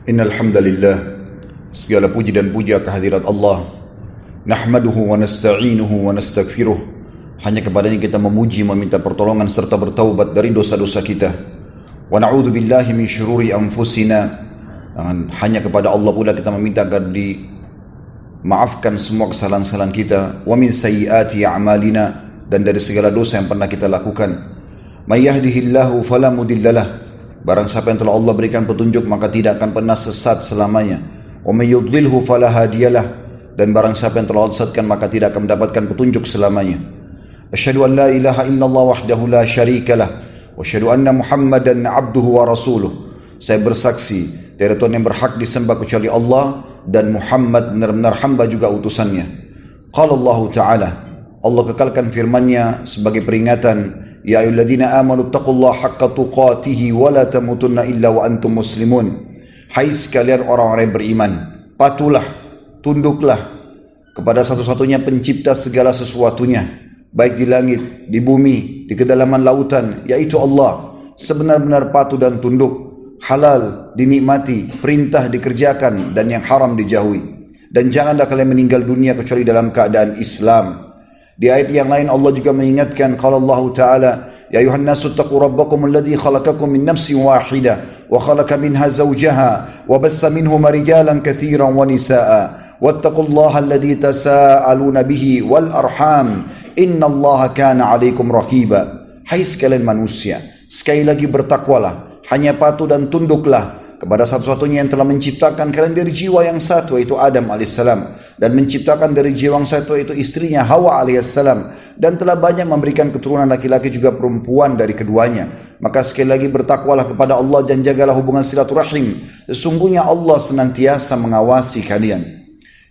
Innal hamdalillah, segala puji dan puja kehadirat Allah. Nahmaduhu wa nasta'inuhu wa nastaghfiruh. Hanya kepadanya kita memuji, meminta pertolongan serta bertaubat dari dosa-dosa kita. Wa na'udzu billahi min syururi anfusina. Dan hanya kepada Allah pula kita meminta agar dimaafkan semua kesalahan-kesalahan kita. Wa min sayyiati a'malina, dan dari segala dosa yang pernah kita lakukan. May yahdihillahu fala mudhillalah. Barang siapa yang telah Allah berikan petunjuk maka tidak akan pernah sesat selamanya. Wa may yudlilhu fala hadiyalah, dan barang siapa yang telah Allah sesatkan maka tidak akan mendapatkan petunjuk selamanya. Asyhadu an la ilaha illallah wahdahu la syarikalah wa asyhadu anna Muhammadan abduhu wa rasuluh. Saya bersaksi tiada Tuhan yang berhak disembah kecuali Allah, dan Muhammad benar-benar hamba juga utusannya. Qala Allah Ta'ala, Allah kekalkan firman-Nya sebagai peringatan, ya ayyuhalladzina amanu taqullaha haqqa tuqatih wa la tamutunna illa wa antum muslimun. Hai sekalian orang-orang yang beriman, patuhlah, tunduklah kepada satu-satunya pencipta segala sesuatunya, baik di langit, di bumi, di kedalaman lautan, yaitu Allah. Sebenar-benar patuh dan tunduk, halal dinikmati, perintah dikerjakan, dan yang haram dijauhi. Dan janganlah kalian meninggal dunia kecuali dalam keadaan Islam. Di ayat yang lain Allah juga mengingatkan, qala Allah Ta'ala, ya ayuhan nasu taqu rabbakum alladhi khalaqakum min nafsin wahidah wa khalaqa minha zawjaha wa batha minhuma rijalan katsiran wa nisaa wattaqullaha alladhi tasaaluna bihi wal arham innallaha kana 'alaikum raqiba. Hai sekalian manusia, sekali lagi bertakwalah, hanya patuh dan tunduklah kepada satu-satunya yang telah menciptakan kalian dari jiwa yang satu, yaitu Adam alaihissalam, dan menciptakan dari jiwa yang satu, yaitu istrinya Hawa alaihissalam, dan telah banyak memberikan keturunan laki-laki juga perempuan dari keduanya. Maka sekali lagi bertakwalah kepada Allah dan jagalah hubungan silaturahim. Sesungguhnya Allah senantiasa mengawasi kalian.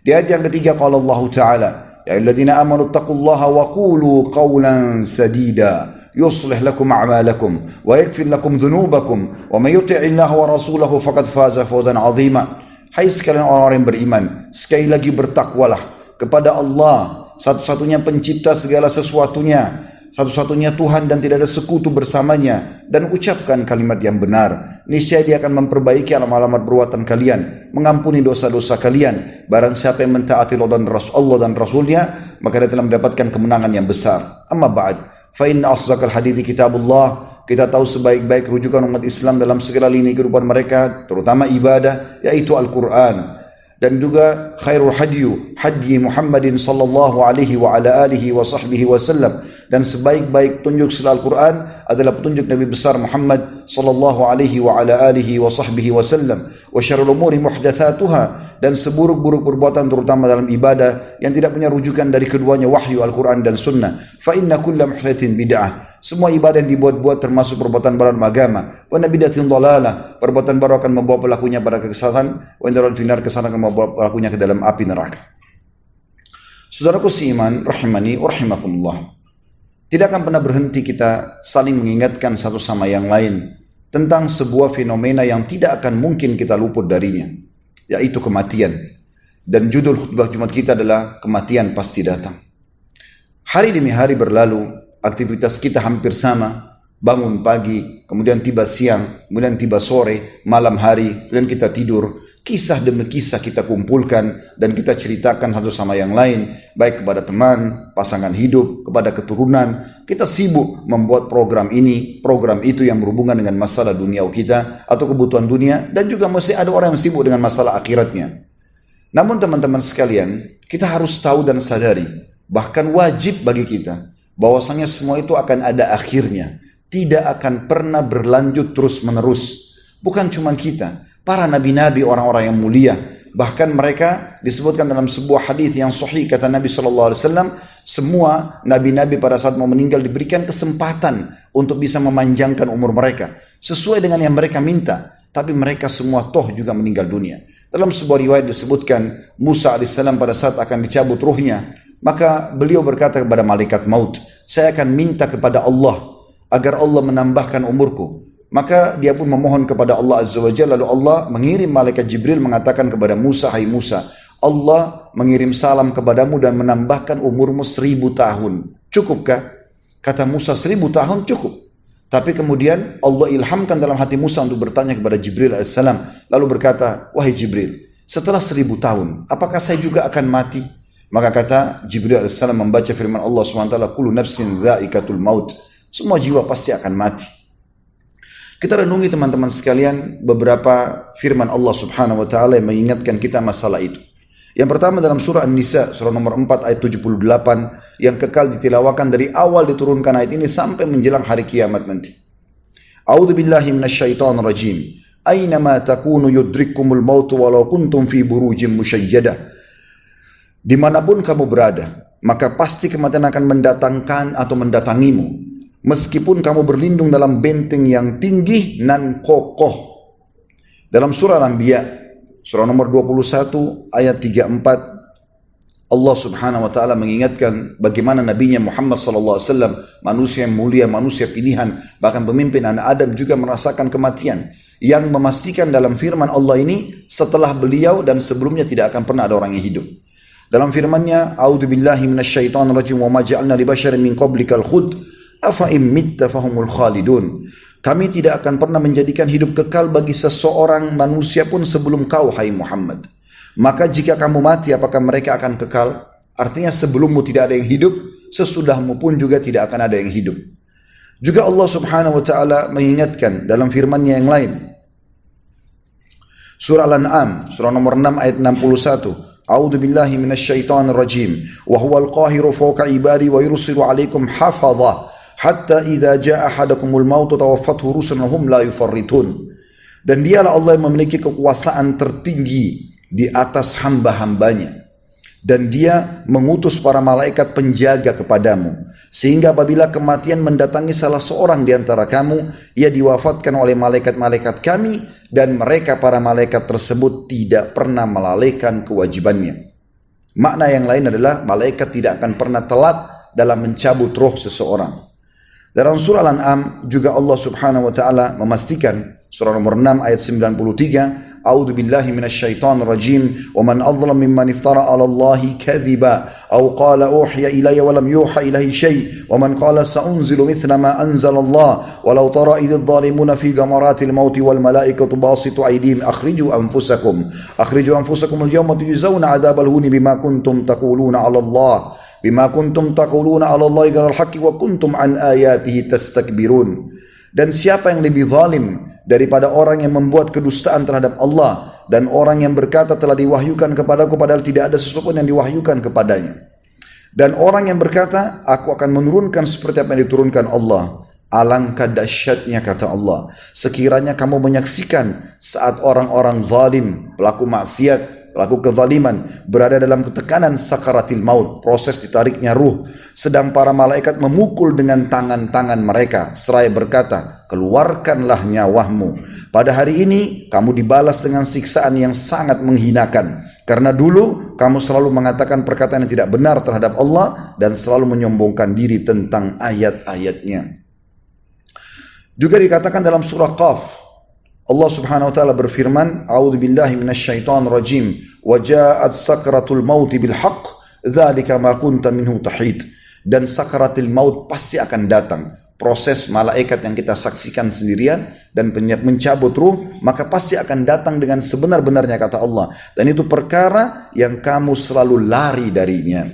Di ayat yang ketiga qala Allah Ta'ala, ya ayyuhalladzina amanu taqullaha wa qulu qawlan sadida yuslih lakum a'malakum wa yaghfir lakum dhunubakum wa may yuti'illaha wa rasulahu faqad faza fawzan 'azima. Hai sekalian orang-orang yang beriman, sekali lagi bertakwalah kepada Allah, satu-satunya pencipta segala sesuatunya, satu-satunya Tuhan dan tidak ada sekutu bersamanya, dan ucapkan kalimat yang benar. Niscaya Dia akan memperbaiki alamat perbuatan kalian, mengampuni dosa-dosa kalian. Barang siapa yang mentaati Allah dan Rasulnya, maka dia telah mendapatkan kemenangan yang besar. Amma ba'd, fa inna asdaqal hadithi kitabullah. Kita tahu sebaik-baik rujukan umat Islam dalam segala lini kehidupan mereka, terutama ibadah, yaitu Al-Quran. Dan juga khairul hadyi Muhammadin sallallahu alaihi wa ala alihi wa sahbihi wasallam. Dan sebaik-baik tunjuk setelah Al-Quran adalah petunjuk Nabi besar Muhammad sallallahu alaihi wa ala alihi wa sahbihi wasallam. Wa syarrul umuri muhdatsatuha, dan seburuk-buruk perbuatan terutama dalam ibadah yang tidak punya rujukan dari keduanya, wahyu Al-Quran dan sunnah. Fa inna kulla muhdatsin bid'ah. Semua ibadah yang dibuat-buat termasuk perbuatan baru dalam agama. Wa nabidatin dhalalah, perbuatan baru akan membawa pelakunya pada kesesatan. Wa indaron finar, kesesatan akan membawa pelakunya ke dalam api neraka. Saudaraku seiman, rahimani wa rahimakumullah. Tidak akan pernah berhenti kita saling mengingatkan satu sama yang lain tentang sebuah fenomena yang tidak akan mungkin kita luput darinya, yaitu kematian. Dan judul khutbah Jumat kita adalah kematian pasti datang. Hari demi hari berlalu, aktivitas kita hampir sama. Bangun pagi, kemudian tiba siang, kemudian tiba sore, malam hari, dan kita tidur. Kisah demi kisah kita kumpulkan dan kita ceritakan satu sama yang lain, baik kepada teman, pasangan hidup, kepada keturunan. Kita sibuk membuat program ini, program itu yang berhubungan dengan masalah dunia kita atau kebutuhan dunia, dan juga mesti ada orang yang sibuk dengan masalah akhiratnya. Namun teman-teman sekalian, kita harus tahu dan sadari, bahkan wajib bagi kita, bahwasanya semua itu akan ada akhirnya, tidak akan pernah berlanjut terus-menerus. Bukan cuma kita, para nabi-nabi, orang-orang yang mulia, bahkan mereka disebutkan dalam sebuah hadis yang sahih, kata Nabi SAW, semua nabi-nabi pada saat mau meninggal diberikan kesempatan untuk bisa memanjangkan umur mereka sesuai dengan yang mereka minta, tapi mereka semua toh juga meninggal dunia. Dalam sebuah riwayat disebutkan Musa AS pada saat akan dicabut ruhnya, maka beliau berkata kepada malaikat maut, saya akan minta kepada Allah agar Allah menambahkan umurku. Maka dia pun memohon kepada Allah Azza wa Jalla, lalu Allah mengirim malaikat Jibril mengatakan kepada Musa, hai Musa, Allah mengirim salam kepadamu dan menambahkan umurmu 1000 tahun. Cukupkah? Kata Musa, 1000 tahun cukup. Tapi kemudian Allah ilhamkan dalam hati Musa untuk bertanya kepada Jibril alaihissalam. Lalu berkata, wahai Jibril, setelah 1000 tahun, apakah saya juga akan mati? Maka kata Jibril alaihissalam membaca firman Allah SWT, kullu nafsin dha'iqatul maut. Semua jiwa pasti akan mati. Kita renungi teman-teman sekalian beberapa firman Allah Subhanahu wa taala yang mengingatkan kita masalah itu. Yang pertama dalam surah An-Nisa, surah nomor 4 ayat 78 yang kekal ditilawakan dari awal diturunkan ayat ini sampai menjelang hari kiamat nanti. A'udzu billahi minasyaitonir rajim. Ainama takunu yudrikkumul maut walau kuntum fi burujin musyayyadah. Dimanapun kamu berada, maka pasti kematian akan mendatangkan atau mendatangimu. Meskipun kamu berlindung dalam benteng yang tinggi nan kokoh. Dalam surah Al-Anbiya surah nomor 21 ayat 34 Allah Subhanahu wa taala mengingatkan bagaimana nabinya Muhammad sallallahu alaihi wasallam, manusia yang mulia, manusia pilihan, bahkan pemimpin anak Adam juga merasakan kematian. Yang memastikan dalam firman Allah ini setelah beliau dan sebelumnya tidak akan pernah ada orang yang hidup. Dalam firman-Nya, A'udzu billahi minasyaitonir rajim wa ma ja'alna li basyarin min qablikal khuld afa in mitta fahumul khalidun. Kami tidak akan pernah menjadikan hidup kekal bagi seseorang manusia pun sebelum kau, hai Muhammad. Maka jika kamu mati, apakah mereka akan kekal? Artinya sebelummu tidak ada yang hidup, sesudahmu pun juga tidak akan ada yang hidup. Juga Allah Subhanahu wa taala mengingatkan dalam firman-Nya yang lain. Surah Al-An'am, surah nomor 6 ayat 61. A'udzu billahi minasyaitonir rajim. Wa huwal qahiru fawqa ibadi wa yursilu 'alaikum hafadha. Hatta idza jaa ahadakumul maut tawaffathu rusulun la yufarritun. Dan dialah Allah yang memiliki kekuasaan tertinggi di atas hamba-hambanya, dan dia mengutus para malaikat penjaga kepadamu, sehingga apabila kematian mendatangi salah seorang di antara kamu, ia diwafatkan oleh malaikat-malaikat kami, dan mereka para malaikat tersebut tidak pernah melalaikan kewajibannya. Makna yang lain adalah malaikat tidak akan pernah telat dalam mencabut roh seseorang. Dalam surah Al-An'am juga Allah Subhanahu wa taala memastikan, surah nomor 6 ayat 93, A'udzu billahi minasyaitonir rajim, wa man adzalam mimman iftara 'ala Allahi kadhiba aw qala uhiya ilayya wa lam yuha ilayhi shay wa man qala sa'unzilu mithla ma anzala Allah walau tara idh adh-dhalimuna fi ghamaratil maut wal malaikatu basitu aydihim akhriju anfusakum al-yawma tujzauna 'adzabal huni bima kuntum taquluna 'ala Allah bima kuntum taquluna 'ala Allahi ghairal haqqi wa kuntum an ayatihi tastakbirun. Dan siapa yang lebih zalim daripada orang yang membuat kedustaan terhadap Allah dan orang yang berkata telah diwahyukan kepadaku padahal tidak ada sesuatu pun yang diwahyukan kepadanya. Dan orang yang berkata aku akan menurunkan seperti apa yang diturunkan Allah. Alangkah dahsyatnya, kata Allah, sekiranya kamu menyaksikan saat orang-orang zalim, pelaku maksiat, pelaku kezaliman berada dalam ketekanan sakaratil maut, proses ditariknya ruh, sedang para malaikat memukul dengan tangan-tangan mereka seraya berkata, keluarkanlah nyawamu. Pada hari ini kamu dibalas dengan siksaan yang sangat menghinakan, karena dulu kamu selalu mengatakan perkataan yang tidak benar terhadap Allah dan selalu menyombongkan diri tentang ayat-ayatnya. Juga dikatakan dalam surah Qaf, Allah Subhanahu wa taala berfirman, A'udzu billahi minasyaitonir rajim, wa ja'at sakratul maut bil haqq, dzalika ma kunta minhu tahid. Dan sakratul maut pasti akan datang. Proses malaikat yang kita saksikan sendirian dan mencabut ruh, maka pasti akan datang dengan sebenar-benarnya, kata Allah. Dan itu perkara yang kamu selalu lari darinya.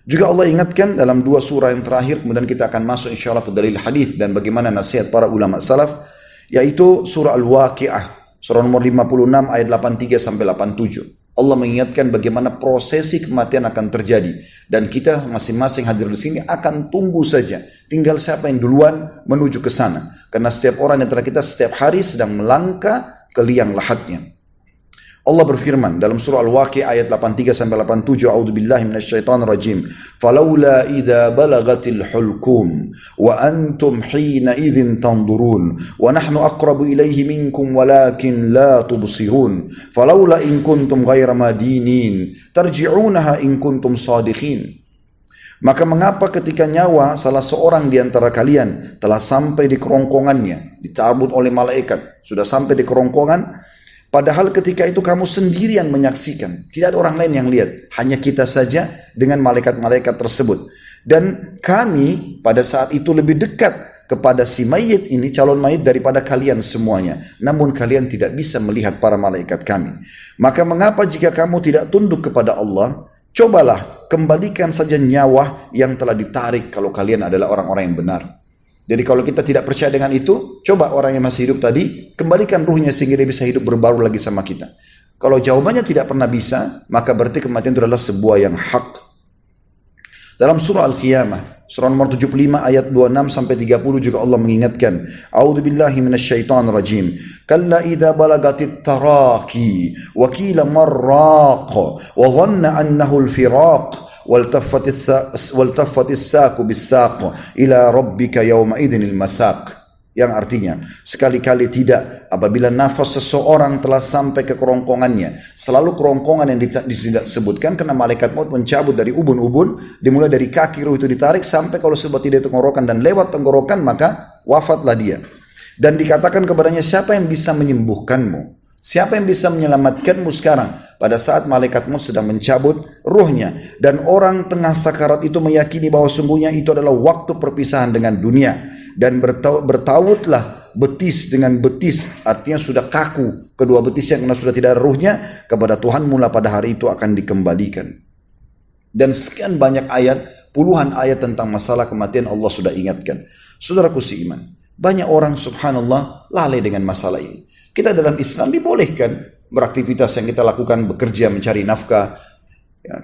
Juga Allah ingatkan dalam 2 surah yang terakhir, kemudian kita akan masuk insyaallah ke dalil hadis dan bagaimana nasihat para ulama salaf, yaitu surah Al-Waqi'ah, surah nomor 56 ayat 83 sampai 87. Allah mengingatkan bagaimana prosesi kematian akan terjadi dan kita masing-masing hadir di sini akan tunggu saja, tinggal siapa yang duluan menuju ke sana, karena setiap orang di antara kita setiap hari sedang melangkah ke liang lahatnya. Allah berfirman dalam surah Al-Waqi'ah ayat 83 sampai 87, A'udzu billahi minasyaitonir rajim. Falaula idza balagatil hulqum wa antum hina idzin tanzurun wa nahnu aqrabu ilaihi minkum walakin la tubsirun. Falaula in kuntum ghaira madinin tarji'unaha in kuntum shadiqin. Maka mengapa ketika nyawa salah seorang di antara kalian telah sampai di kerongkongannya, dicabut oleh malaikat, sudah sampai di kerongkongan, padahal ketika itu kamu sendirian menyaksikan, tidak ada orang lain yang lihat, hanya kita saja dengan malaikat-malaikat tersebut. Dan kami pada saat itu lebih dekat kepada si mayit ini, calon mayit, daripada kalian semuanya. Namun kalian tidak bisa melihat para malaikat kami. Maka mengapa jika kamu tidak tunduk kepada Allah, cobalah kembalikan saja nyawa yang telah ditarik kalau kalian adalah orang-orang yang benar. Jadi kalau kita tidak percaya dengan itu, coba orang yang masih hidup tadi, kembalikan ruhnya sehingga dia bisa hidup berbaru lagi sama kita. Kalau jawabannya tidak pernah bisa, maka berarti kematian itu adalah sebuah yang hak. Dalam surah Al-Qiyamah, surah nomor 75 ayat 26 sampai 30 juga Allah mengingatkan, A'udzubillahi minasyaitonir rajim. Kalla idza balagatit taraqi wa qila marraq wa dhanna annahu al-firaq waltaffatis saqu bis-saq ila rabbika yawma idzil masaq. Yang artinya, sekali-kali tidak apabila nafas seseorang telah sampai ke kerongkongannya. Selalu kerongkongan yang disebutkan karena malaikat maut mencabut dari ubun-ubun, dimulai dari kaki ruh itu ditarik sampai kalau sudah tidak tenggorokan dan lewat tenggorokan maka wafatlah dia. Dan dikatakan kepadanya, siapa yang bisa menyembuhkanmu? Siapa yang bisa menyelamatkanmu sekarang? Pada saat malaikat maut sedang mencabut ruhnya. Dan orang tengah sakarat itu meyakini bahwa sungguhnya itu adalah waktu perpisahan dengan dunia. Dan bertautlah betis dengan betis, artinya sudah kaku kedua betis yang sudah tidak ada ruhnya, kepada Tuhan mula pada hari itu akan dikembalikan. Dan sekian banyak ayat, puluhan ayat tentang masalah kematian Allah sudah ingatkan. Saudaraku seiman, banyak orang subhanallah lalai dengan masalah ini. Kita dalam Islam dibolehkan beraktivitas yang kita lakukan, bekerja mencari nafkah,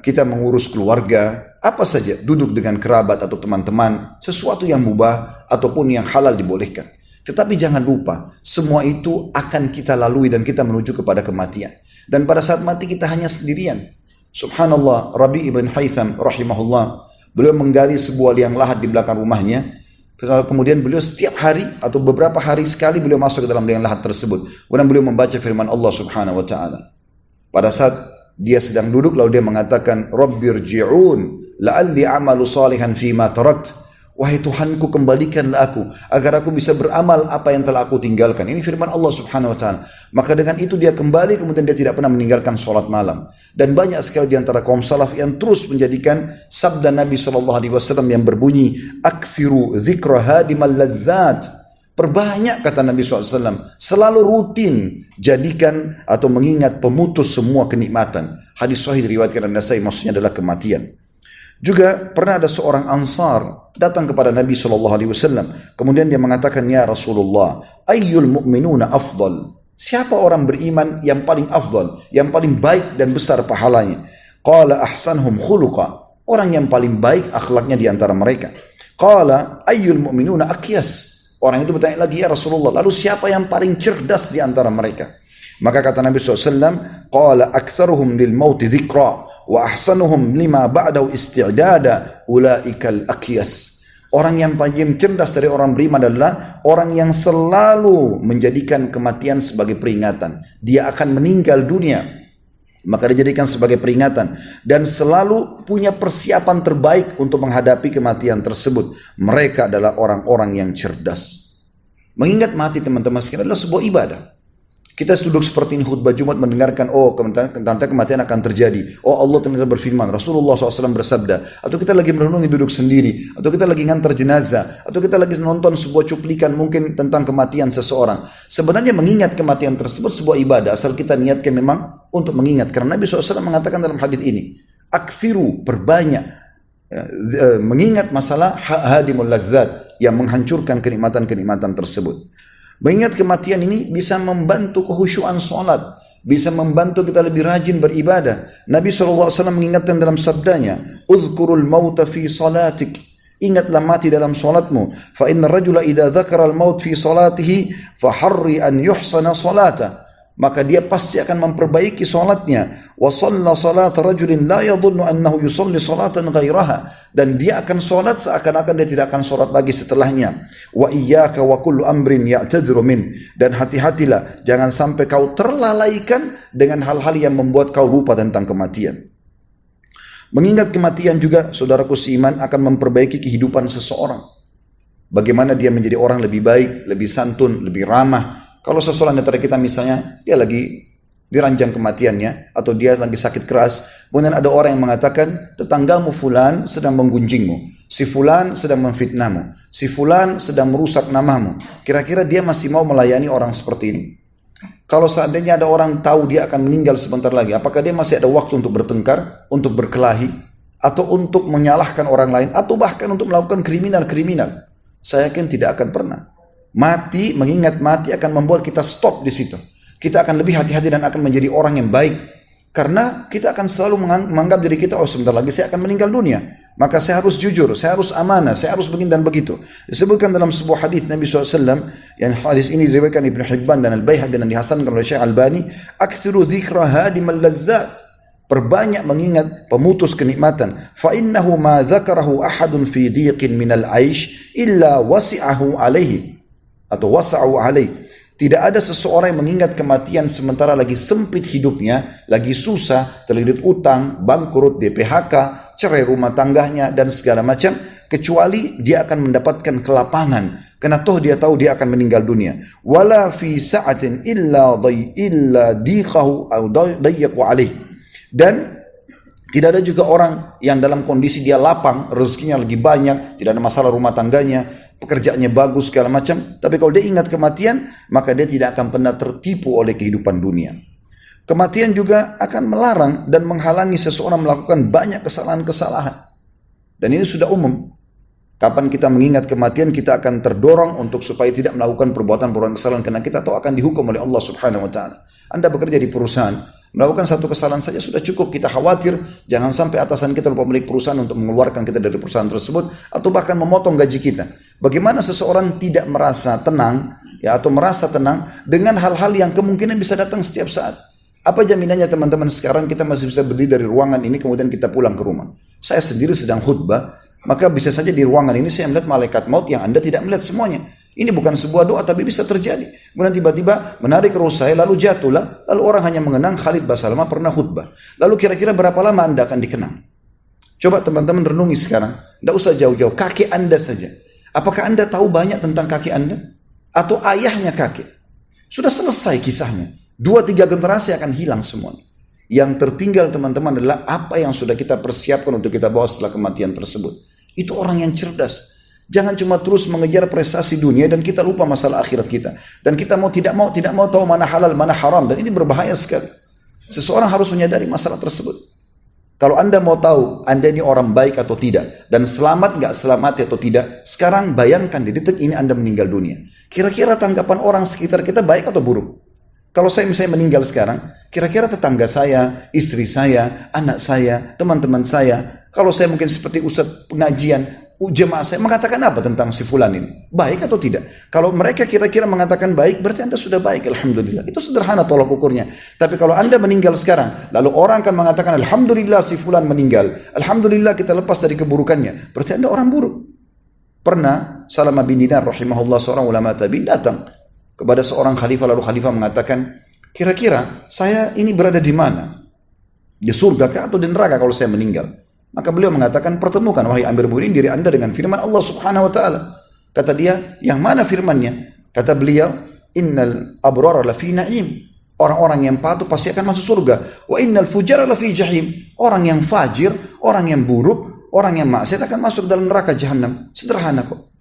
kita mengurus keluarga, apa saja, duduk dengan kerabat atau teman-teman, sesuatu yang mubah ataupun yang halal dibolehkan. Tetapi jangan lupa, semua itu akan kita lalui dan kita menuju kepada kematian. Dan pada saat mati kita hanya sendirian. Subhanallah, Rabi ibn Haytham rahimahullah, beliau menggali sebuah liang lahat di belakang rumahnya. Kemudian beliau setiap hari atau beberapa hari sekali beliau masuk ke dalam liang lahat tersebut. Kemudian beliau membaca firman Allah subhanahu wa ta'ala. Pada saat dia sedang duduk lalu dia mengatakan, Rabbirji'un la'alli amalu salihan fima tarakt. Wahai Tuhanku, kembalikanlah aku agar aku bisa beramal apa yang telah aku tinggalkan. Ini firman Allah subhanahu wa ta'ala. Maka dengan itu dia kembali, kemudian dia tidak pernah meninggalkan sholat malam. Dan banyak sekali di antara kaum salaf yang terus menjadikan sabda Nabi SAW yang berbunyi, Akthiru dzikra hadimal lazzat. Perbanyak, kata Nabi SAW, selalu rutin jadikan atau mengingat pemutus semua kenikmatan. Hadis sahih diriwayatkan An-Nasai, maksudnya adalah kematian. Juga pernah ada seorang Ansar datang kepada Nabi SAW. Kemudian dia mengatakan, Ya Rasulullah, ayyul mu'minuna afdal. Siapa orang beriman yang paling afdal, yang paling baik dan besar pahalanya? Qala ahsanhum khuluqa. Orang yang paling baik akhlaknya di antara mereka. Qala ayyul mu'minuna aqyas. Orang itu bertanya lagi, Ya Rasulullah, lalu siapa yang paling cerdas di antara mereka? Maka kata Nabi SAW, Qala aktharuhum lil mauti dhikra, wa ahsanuhum lima ba'dahu isti'dada, ulaikal aqyas. Orang yang paling cerdas dari orang beriman adalah orang yang selalu menjadikan kematian sebagai peringatan. Dia akan meninggal dunia, maka dijadikan sebagai peringatan. Dan selalu punya persiapan terbaik untuk menghadapi kematian tersebut. Mereka adalah orang-orang yang cerdas. Mengingat mati teman-teman sekalian adalah sebuah ibadah. Kita duduk seperti ini khutbah Jumat mendengarkan, oh ternyata kematian akan terjadi. Oh Allah ternyata berfirman, Rasulullah SAW bersabda. Atau kita lagi merenungi duduk sendiri. Atau kita lagi ngantar jenazah. Atau kita lagi nonton sebuah cuplikan mungkin tentang kematian seseorang. Sebenarnya mengingat kematian tersebut sebuah ibadah. Asal kita niatkan memang untuk mengingat. Karena Nabi SAW mengatakan dalam hadis ini, Akthiru, perbanyak. Mengingat masalah hadimul lazzat, yang menghancurkan kenikmatan-kenikmatan tersebut. Mengingat kematian ini bisa membantu kehusyuan sholat, bisa membantu kita lebih rajin beribadah. Nabi SAW mengingatkan dalam sabdanya, Udhkurul mauta fi salatik. Ingatlah mati dalam sholatmu. Fa inna rajula idha dhakara al-maut fi salatihi faharri an yuhsana salata. Maka dia pasti akan memperbaiki sholatnya. Wa shalla salata rajulin la yadhunnu annahu yusalli salatan ghairaha. Dan dia akan sholat seakan-akan dia tidak akan sholat lagi setelahnya. Wa iyyaka wa kullu amrin ya'tadiru min. Dan hati-hatilah, jangan sampai kau terlalaikan dengan hal-hal yang membuat kau lupa tentang kematian. Mengingat kematian juga, saudaraku seiman, akan memperbaiki kehidupan seseorang. Bagaimana dia menjadi orang lebih baik, lebih santun, lebih ramah. Kalau seseorang dari kita misalnya, dia lagi diranjang kematiannya, atau dia lagi sakit keras, kemudian ada orang yang mengatakan, tetanggamu fulan sedang menggunjingmu, si fulan sedang memfitnahmu, si fulan sedang merusak namamu. Kira-kira dia masih mau melayani orang seperti ini? Kalau seandainya ada orang tahu dia akan meninggal sebentar lagi, apakah dia masih ada waktu untuk bertengkar, untuk berkelahi, atau untuk menyalahkan orang lain, atau bahkan untuk melakukan kriminal-kriminal? Saya yakin tidak akan pernah. Mati, mengingat mati akan membuat kita stop di situ. Kita akan lebih hati-hati dan akan menjadi orang yang baik. Karena kita akan selalu menganggap diri kita, oh sebentar lagi saya akan meninggal dunia. Maka saya harus jujur, saya harus amanah, saya harus begini dan begitu. Disebutkan dalam sebuah hadis Nabi SAW, yang hadis ini diriwayatkan Ibnu Hibban dan Al-Baihaqi dan dihasankan oleh Syekh Albani, "Aktsiru dzikra hadimal lazzat." Perbanyak mengingat pemutus kenikmatan. Fa innahu ma dzakarahu ahadun fi dhiqin minal 'aish illa wasi'ahu alaihi atau wasa'u alaihi. Tidak ada seseorang yang mengingat kematian sementara lagi sempit hidupnya, lagi susah, terlilit utang, bangkrut, DPHK, cerai rumah tangganya dan segala macam, kecuali dia akan mendapatkan kelapangan karena toh dia tahu dia akan meninggal dunia. Wala fi sa'atin illa diqahu aw dayyaqu alaihi. Dan tidak ada juga orang yang dalam kondisi dia lapang, rezekinya lagi banyak, tidak ada masalah rumah tangganya, pekerjaannya bagus segala macam, tapi kalau dia ingat kematian, maka dia tidak akan pernah tertipu oleh kehidupan dunia. Kematian juga akan melarang dan menghalangi seseorang melakukan banyak kesalahan-kesalahan. Dan ini sudah umum. Kapan kita mengingat kematian, kita akan terdorong untuk supaya tidak melakukan perbuatan-perbuatan kesalahan, karena kita tahu akan dihukum oleh Allah Subhanahu wa taala. Anda bekerja di perusahaan, melakukan satu kesalahan saja sudah cukup. Kita khawatir jangan sampai atasan kita atau pemilik perusahaan untuk mengeluarkan kita dari perusahaan tersebut atau bahkan memotong gaji kita. Bagaimana seseorang tidak merasa tenang ya, atau merasa tenang dengan hal-hal yang kemungkinan bisa datang setiap saat? Apa jaminannya teman-teman sekarang kita masih bisa berdiri dari ruangan ini kemudian kita pulang ke rumah? Saya sendiri sedang khutbah, maka bisa saja di ruangan ini saya melihat malaikat maut yang Anda tidak melihat semuanya. Ini bukan sebuah doa tapi bisa terjadi. Kemudian tiba-tiba menarik roh saya lalu jatuhlah, lalu orang hanya mengenang Khalid Basalamah pernah khutbah. Lalu kira-kira berapa lama Anda akan dikenang? Coba teman-teman renungi sekarang, tidak usah jauh-jauh, kakek Anda saja. Apakah Anda tahu banyak tentang kakek Anda? Atau ayahnya kakek? Sudah selesai kisahnya. 2-3 generasi akan hilang semuanya. Yang tertinggal teman-teman adalah apa yang sudah kita persiapkan untuk kita bawa setelah kematian tersebut. Itu orang yang cerdas. Jangan cuma terus mengejar prestasi dunia dan kita lupa masalah akhirat kita. Dan kita tidak mau tahu mana halal, mana haram. Dan ini berbahaya sekali. Seseorang harus menyadari masalah tersebut. Kalau Anda mau tahu Anda ini orang baik atau tidak, dan selamat nggak selamat atau tidak, sekarang bayangkan di detik ini Anda meninggal dunia. Kira-kira tanggapan orang sekitar kita baik atau buruk? Kalau saya misalnya meninggal sekarang, kira-kira tetangga saya, istri saya, anak saya, teman-teman saya, kalau saya mungkin seperti ustadz pengajian, jemaah saya mengatakan apa tentang si fulan ini? Baik atau tidak? Kalau mereka kira-kira mengatakan baik, berarti Anda sudah baik, alhamdulillah. Itu sederhana tolak ukurnya. Tapi kalau Anda meninggal sekarang, lalu orang akan mengatakan alhamdulillah si fulan meninggal, alhamdulillah kita lepas dari keburukannya, berarti Anda orang buruk. Pernah Salamah bin Dinar rahimahullah, seorang ulama tabi'in, datang kepada seorang khalifah, lalu khalifah mengatakan, kira-kira saya ini berada di mana? Di surga kah atau di neraka kalau saya meninggal? Maka beliau mengatakan, pertemukan wahai Amir Mu'minin diri Anda dengan firman Allah Subhanahu wa taala. Kata dia, yang mana firmannya? Kata beliau, innal abrara lafi na'im. Orang-orang yang patuh pasti akan masuk surga. Wa innal fujara lafi jahim. Orang yang fajir, orang yang buruk, orang yang maksiat akan masuk dalam neraka jahanam. Sederhana kok.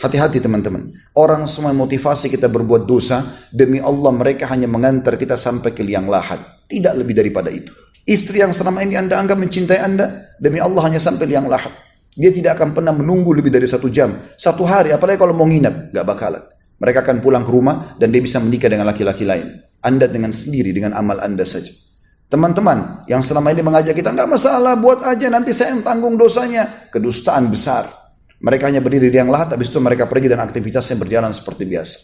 Hati-hati teman-teman. Orang semua motivasi kita berbuat dosa, demi Allah mereka hanya mengantar kita sampai ke liang lahat. Tidak lebih daripada itu. Istri yang selama ini Anda anggap mencintai Anda, demi Allah hanya sampai liang lahat. Dia tidak akan pernah menunggu lebih dari 1 jam, 1 hari, apalagi kalau mau nginap, gak bakalan. Mereka akan pulang ke rumah dan dia bisa menikah dengan laki-laki lain. Anda dengan sendiri, dengan amal Anda saja. Teman-teman yang selama ini mengajak kita, gak masalah, buat aja, nanti saya yang tanggung dosanya. Kedustaan besar. Mereka hanya berdiri di liang lahat, habis itu mereka pergi dan aktivitasnya berjalan seperti biasa.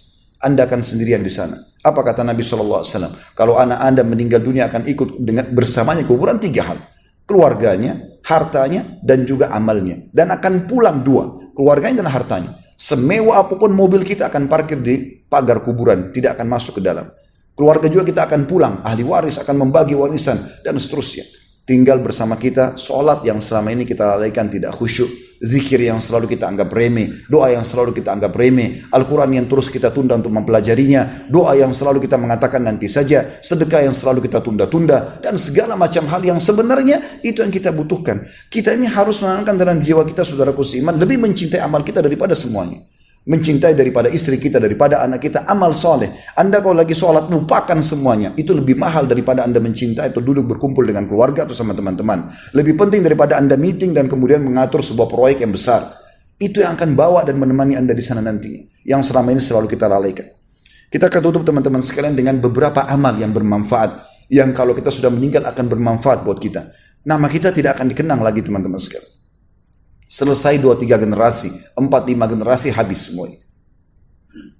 Anda akan sendirian di sana. Apa kata Nabi SAW? Kalau anak Anda meninggal dunia akan ikut bersamanya kuburan 3 hal. Keluarganya, hartanya, dan juga amalnya. Dan akan pulang 2. Keluarganya dan hartanya. Semewah apapun mobil kita akan parkir di pagar kuburan. Tidak akan masuk ke dalam. Keluarga juga kita akan pulang. Ahli waris akan membagi warisan. Dan seterusnya. Tinggal bersama kita, sholat yang selama ini kita lalaikan tidak khusyuk. zikir yang selalu kita anggap remeh, doa yang selalu kita anggap remeh, Al-Quran yang terus kita tunda untuk mempelajarinya, doa yang selalu kita mengatakan nanti saja, sedekah yang selalu kita tunda-tunda, dan segala macam hal yang sebenarnya itu yang kita butuhkan. Kita ini harus menanamkan dalam jiwa kita, saudaraku seiman, lebih mencintai amal kita daripada semuanya. Mencintai daripada istri kita, daripada anak kita, amal soleh. Anda kalau lagi sholat lupakan semuanya, itu lebih mahal daripada Anda mencintai atau duduk berkumpul dengan keluarga atau sama teman-teman. Lebih penting daripada Anda meeting dan kemudian mengatur sebuah proyek yang besar. Itu yang akan bawa dan menemani Anda di sana nantinya, yang selama ini selalu kita lalaikan. Kita akan tutup teman-teman sekalian dengan beberapa amal yang bermanfaat, yang kalau kita sudah meninggal akan bermanfaat buat kita. Nama kita tidak akan dikenang lagi teman-teman sekalian. Selesai 2-3 generasi, 4-5 generasi habis semuanya.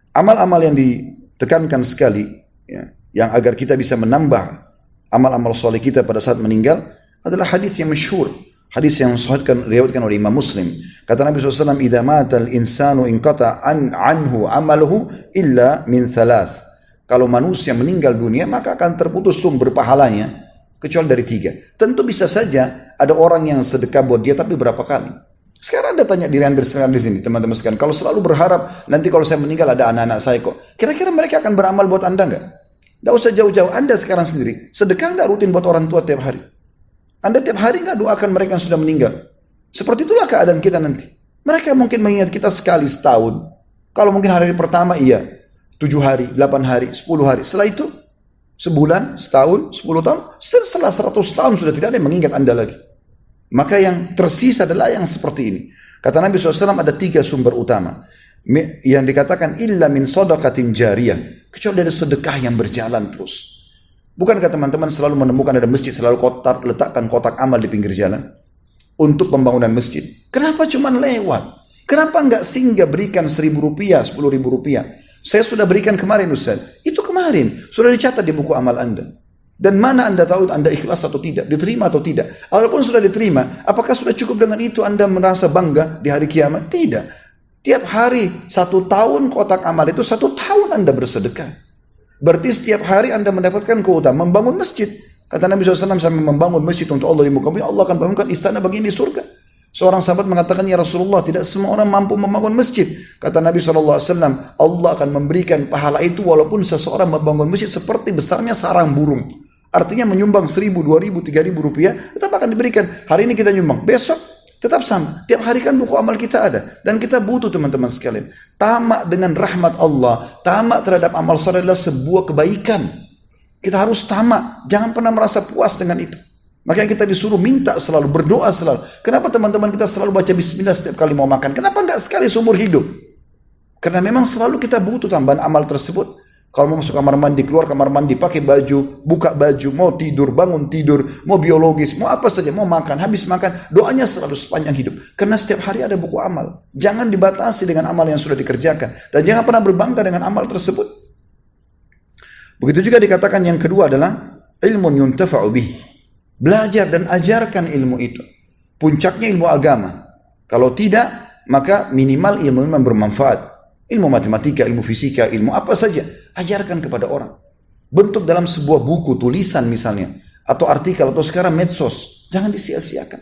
Amal-amal yang ditekankan sekali, ya, yang agar kita bisa menambah amal-amal soleh kita pada saat meninggal adalah hadis yang masyhur, hadis yang diriwayatkan oleh Imam Muslim. Kata Nabi SAW, "Idza mata al-insanu inqata anhu amaluhu illa min thalath." Kalau manusia meninggal dunia maka akan terputus sumber pahalanya kecuali dari 3. Tentu bisa saja ada orang yang sedekah buat dia, tapi berapa kali? Sekarang Anda tanya diri Anda di sini, teman-teman sekalian. Kalau selalu berharap, nanti kalau saya meninggal ada anak-anak saya kok. Kira-kira mereka akan beramal buat Anda enggak? Tidak usah jauh-jauh. Anda sekarang sendiri, sedekah enggak rutin buat orang tua tiap hari? Anda tiap hari enggak doakan mereka yang sudah meninggal? Seperti itulah keadaan kita nanti. Mereka mungkin mengingat kita sekali setahun. Kalau mungkin hari pertama iya, 7 hari, 8 hari, 10 hari. Setelah itu, sebulan, setahun, 10 tahun. Setelah 100 tahun sudah tidak ada yang mengingat Anda lagi. Maka yang tersisa adalah yang seperti ini. Kata Nabi SAW ada 3 sumber utama. Yang dikatakan illa min sadaqatin jariyah. Kecuali dari sedekah yang berjalan terus. Bukankah teman-teman selalu menemukan ada masjid, selalu letakkan kotak amal di pinggir jalan? Untuk pembangunan masjid. Kenapa cuma lewat? Kenapa enggak singgah berikan 1.000 rupiah, 10.000 rupiah? Saya sudah berikan kemarin Ustaz. Itu kemarin. Sudah dicatat di buku amal Anda. Dan mana Anda tahu Anda ikhlas atau tidak, diterima atau tidak. Walaupun sudah diterima, apakah sudah cukup dengan itu Anda merasa bangga di hari kiamat? Tidak. Tiap hari 1 tahun kotak amal itu 1 tahun Anda bersedekah. Berarti setiap hari Anda mendapatkan keutamaan membangun masjid. Kata Nabi SAW, sampai membangun masjid untuk Allah di muka bumi, Allah akan bangunkan istana bagian di surga. Seorang sahabat mengatakan, ya Rasulullah, tidak semua orang mampu membangun masjid. Kata Nabi SAW, Allah akan memberikan pahala itu walaupun seseorang membangun masjid seperti besarnya sarang burung. Artinya menyumbang 1.000, 2.000, 3.000 rupiah, tetap akan diberikan. Hari ini kita nyumbang, besok tetap sama. Tiap hari kan buku amal kita ada. Dan kita butuh teman-teman sekalian. Tamak dengan rahmat Allah, tamak terhadap amal soleh adalah sebuah kebaikan. Kita harus tamak, jangan pernah merasa puas dengan itu. Makanya kita disuruh minta selalu, berdoa selalu. Kenapa teman-teman kita selalu baca bismillah setiap kali mau makan? Kenapa enggak sekali seumur hidup? Karena memang selalu kita butuh tambahan amal tersebut. Kalau mau masuk kamar mandi, keluar kamar mandi, pakai baju, buka baju, mau tidur, bangun tidur, mau biologis, mau apa saja, mau makan, habis makan, doanya selalu sepanjang hidup. Karena setiap hari ada buku amal. Jangan dibatasi dengan amal yang sudah dikerjakan. Dan jangan pernah berbangga dengan amal tersebut. Begitu juga dikatakan yang kedua adalah ilmun yuntafa'u bih. Belajar dan ajarkan ilmu itu. Puncaknya ilmu agama. Kalau tidak, maka minimal ilmu memang bermanfaat. Ilmu matematika, ilmu fisika, ilmu apa saja. Ajarkan kepada orang. Bentuk dalam sebuah buku, tulisan misalnya. Atau artikel, atau sekarang medsos. Jangan disia-siakan.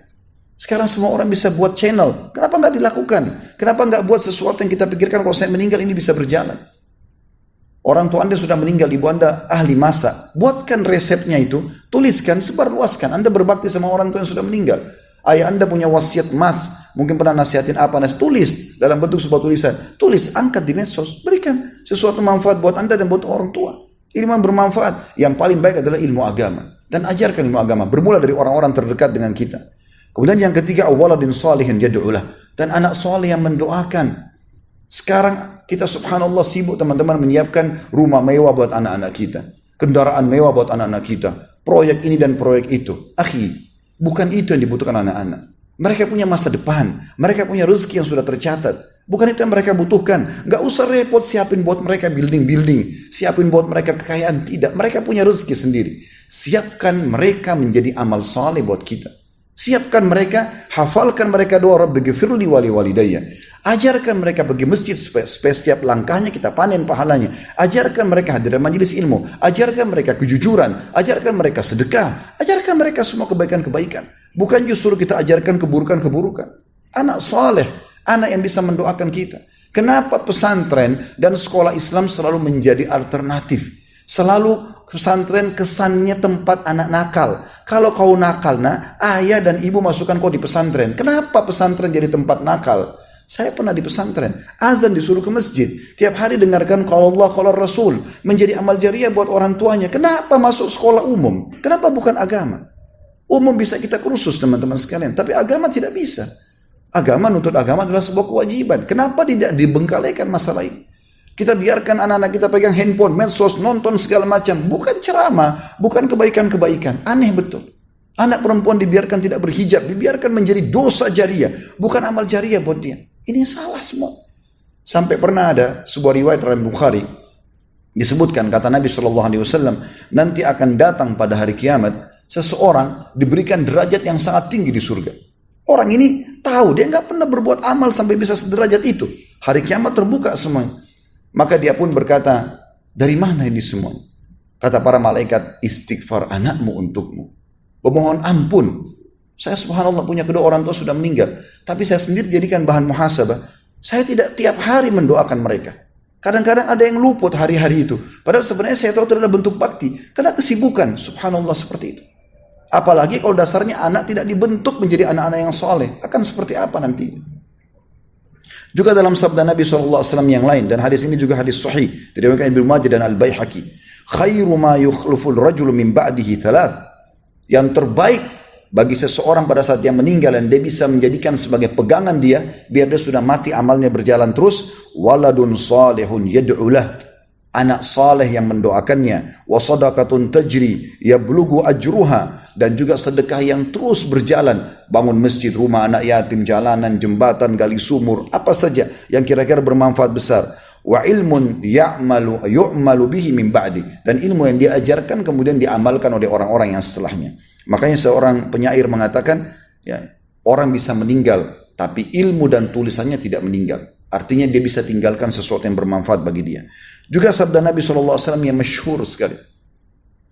Sekarang semua orang bisa buat channel. Kenapa nggak dilakukan? Kenapa nggak buat sesuatu yang kita pikirkan kalau saya meninggal ini bisa berjalan? Orang tua Anda sudah meninggal, ibu Anda ahli masak. Buatkan resepnya itu, tuliskan, sebarluaskan. Anda berbakti sama orang tua yang sudah meninggal. Ayah Anda punya wasiat emas. Mungkin pernah nasihatin apa, tulis dalam bentuk sebuah tulisan. Tulis, angkat di medsos, berikan sesuatu manfaat buat Anda dan buat orang tua. Ilmu yang bermanfaat, yang paling baik adalah ilmu agama. Dan ajarkan ilmu agama, bermula dari orang-orang terdekat dengan kita. Kemudian yang ketiga, awaladin salihin yad'ulah. Dan anak soleh yang mendoakan. Sekarang kita subhanallah sibuk teman-teman menyiapkan rumah mewah buat anak-anak kita. Kendaraan mewah buat anak-anak kita. Proyek ini dan proyek itu. Akhi, bukan itu yang dibutuhkan anak-anak. Mereka punya masa depan. Mereka punya rezeki yang sudah tercatat. Bukan itu yang mereka butuhkan. Gak usah repot siapin buat mereka building-building. Siapin buat mereka kekayaan. Tidak. Mereka punya rezeki sendiri. Siapkan mereka menjadi amal saleh buat kita. Siapkan mereka. Hafalkan mereka doa Rabbi ghfirli wali walidayya. Ajarkan mereka pergi masjid supaya setiap langkahnya kita panen pahalanya. Ajarkan mereka hadir dalam majelis ilmu. Ajarkan mereka kejujuran. Ajarkan mereka sedekah. Ajarkan mereka semua kebaikan-kebaikan. Bukan justru kita ajarkan keburukan-keburukan. Anak soleh, anak yang bisa mendoakan kita. Kenapa pesantren dan sekolah Islam selalu menjadi alternatif? Selalu pesantren kesannya tempat anak nakal. Kalau kau nakal, ayah dan ibu masukkan kau di pesantren. Kenapa pesantren jadi tempat nakal? Saya pernah di pesantren, azan disuruh ke masjid. Tiap hari dengarkan qala Allah, qala Rasul. Menjadi amal jariah buat orang tuanya. Kenapa masuk sekolah umum? Kenapa bukan agama? Umum bisa kita kursus teman-teman sekalian, tapi agama tidak bisa. Agama, nuntut agama adalah sebuah kewajiban. Kenapa tidak dibengkalikan masalah ini? Kita biarkan anak-anak kita pegang handphone, medsos, nonton segala macam. Bukan ceramah, bukan kebaikan-kebaikan. Aneh betul. Anak perempuan dibiarkan tidak berhijab, dibiarkan menjadi dosa jariah. Bukan amal jariah buat dia. Ini salah semua. Sampai pernah ada sebuah riwayat dalam Bukhari. Disebutkan kata Nabi SAW, nanti akan datang pada hari kiamat, seseorang diberikan derajat yang sangat tinggi di surga. Orang ini tahu, dia nggak pernah berbuat amal sampai bisa sederajat itu. Hari kiamat terbuka semuanya. Maka dia pun berkata, dari mana ini semua? Kata para malaikat, istighfar anakmu untukmu. Memohon ampun. Saya subhanallah punya kedua orang tua sudah meninggal. Tapi saya sendiri jadikan bahan muhasabah. Saya tidak tiap hari mendoakan mereka. Kadang-kadang ada yang luput hari-hari itu. Padahal sebenarnya saya tahu itu adalah bentuk bakti. Karena kesibukan, subhanallah seperti itu. Apalagi kalau dasarnya anak tidak dibentuk menjadi anak-anak yang soleh. Akan seperti apa nantinya? Juga dalam sabda Nabi SAW yang lain. Dan hadis ini juga hadis sahih. Diriwayatkan Ibnu Majah dan Al-Baihaqi. Khairu ma yukhluful rajulu min ba'dihi thalath. Yang terbaik bagi seseorang pada saat dia meninggal dan dia bisa menjadikan sebagai pegangan dia. Biar dia sudah mati amalnya berjalan terus. Waladun salihun yad'ulah. Anak saleh yang mendoakannya. Wa sadaqatun tajri yablughu ajruha. Dan juga sedekah yang terus berjalan. Bangun masjid, rumah anak yatim, jalanan, jembatan, gali sumur. Apa saja yang kira-kira bermanfaat besar. Wa ilmun yu'malu bihi min ba'di. Dan ilmu yang diajarkan kemudian diamalkan oleh orang-orang yang setelahnya. Makanya seorang penyair mengatakan, ya, orang bisa meninggal, tapi ilmu dan tulisannya tidak meninggal. Artinya dia bisa tinggalkan sesuatu yang bermanfaat bagi dia. Juga sabda Nabi SAW yang masyhur sekali.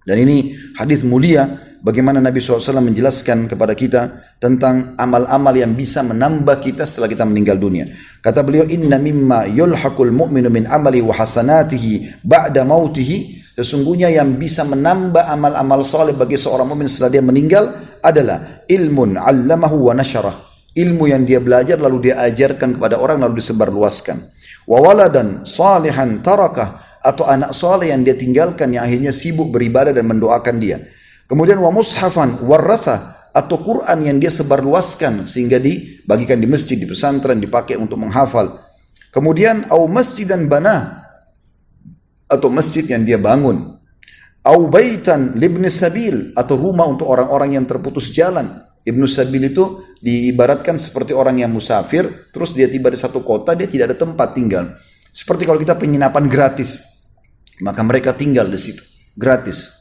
Dan ini hadis mulia. Bagaimana Nabi SAW menjelaskan kepada kita tentang amal-amal yang bisa menambah kita setelah kita meninggal dunia. Kata beliau, inna mimma yulhaqul mu'minu min amali wa hasanatihi ba'da mautihi. Sesungguhnya yang bisa menambah amal-amal soleh bagi seorang mukmin setelah dia meninggal adalah ilmun 'allamahu wa nasyarah. Ilmu yang dia belajar lalu dia ajarkan kepada orang lalu disebarluaskan. Wa waladan salihan tarakah, atau anak soleh yang dia tinggalkan yang akhirnya sibuk beribadah dan mendoakan dia. Kemudian wa mushafan waratha, atau Quran yang dia sebarluaskan sehingga dibagikan di masjid, di pesantren, dipakai untuk menghafal. Kemudian au masjidan bana, atau masjid yang dia bangun. Au baitan libni sabil, atau rumah untuk orang-orang yang terputus jalan. Ibnu sabil itu diibaratkan seperti orang yang musafir, terus dia tiba di satu kota, dia tidak ada tempat tinggal. Seperti kalau kita penginapan gratis, maka mereka tinggal di situ gratis.